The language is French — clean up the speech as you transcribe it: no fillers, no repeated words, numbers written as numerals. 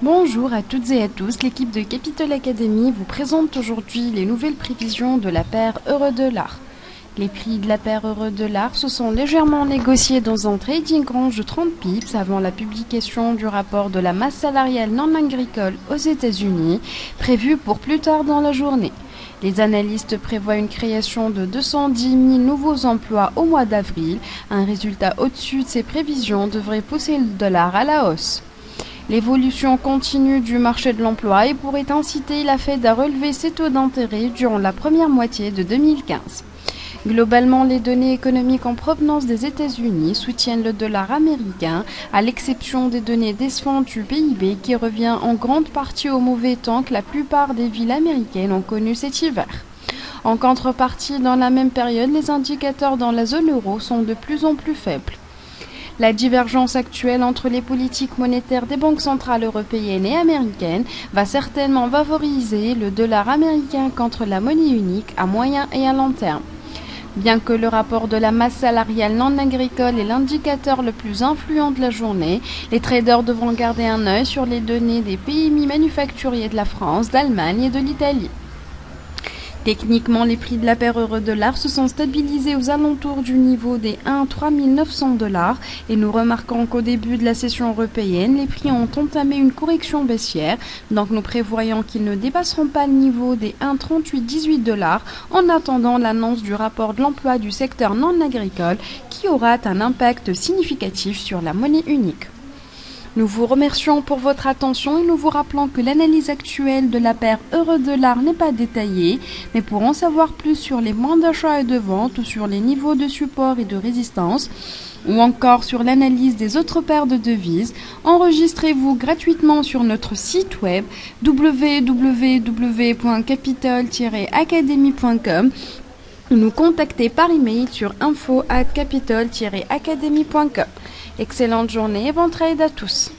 Bonjour à toutes et à tous, l'équipe de Capital Academy vous présente aujourd'hui les nouvelles prévisions de la paire euro-dollar. Les prix de la paire euro-dollar se sont légèrement négociés dans un trading range de 30 pips avant la publication du rapport de la masse salariale non agricole aux États-Unis, prévu pour plus tard dans la journée. Les analystes prévoient une création de 210 000 nouveaux emplois au mois d'avril. Un résultat au-dessus de ces prévisions devrait pousser le dollar à la hausse. L'évolution continue du marché de l'emploi pourrait inciter la Fed à relever ses taux d'intérêt durant la première moitié de 2015. Globalement, les données économiques en provenance des États-Unis soutiennent le dollar américain, à l'exception des données décevantes du PIB qui revient en grande partie au mauvais temps que la plupart des villes américaines ont connu cet hiver. En contrepartie, dans la même période, les indicateurs dans la zone euro sont de plus en plus faibles. La divergence actuelle entre les politiques monétaires des banques centrales européennes et américaines va certainement favoriser le dollar américain contre la monnaie unique à moyen et à long terme. Bien que le rapport de la masse salariale non agricole est l'indicateur le plus influent de la journée, les traders devront garder un œil sur les données des PMI manufacturiers de la France, d'Allemagne et de l'Italie. Techniquement, les prix de la paire euro-dollar se sont stabilisés aux alentours du niveau des 1,3 900 $ et nous remarquons qu'au début de la session européenne, les prix ont entamé une correction baissière, donc nous prévoyons qu'ils ne dépasseront pas le niveau des 1,3818 $ en attendant l'annonce du rapport de l'emploi du secteur non agricole qui aura un impact significatif sur la monnaie unique. Nous vous remercions pour votre attention et nous vous rappelons que l'analyse actuelle de la paire euro-dollar n'est pas détaillée, mais pour en savoir plus sur les points d'achat et de vente ou sur les niveaux de support et de résistance, ou encore sur l'analyse des autres paires de devises, enregistrez-vous gratuitement sur notre site web www.capital-academy.com ou nous contacter par email sur info@capital-academy.com. Excellente journée et bon trade à tous.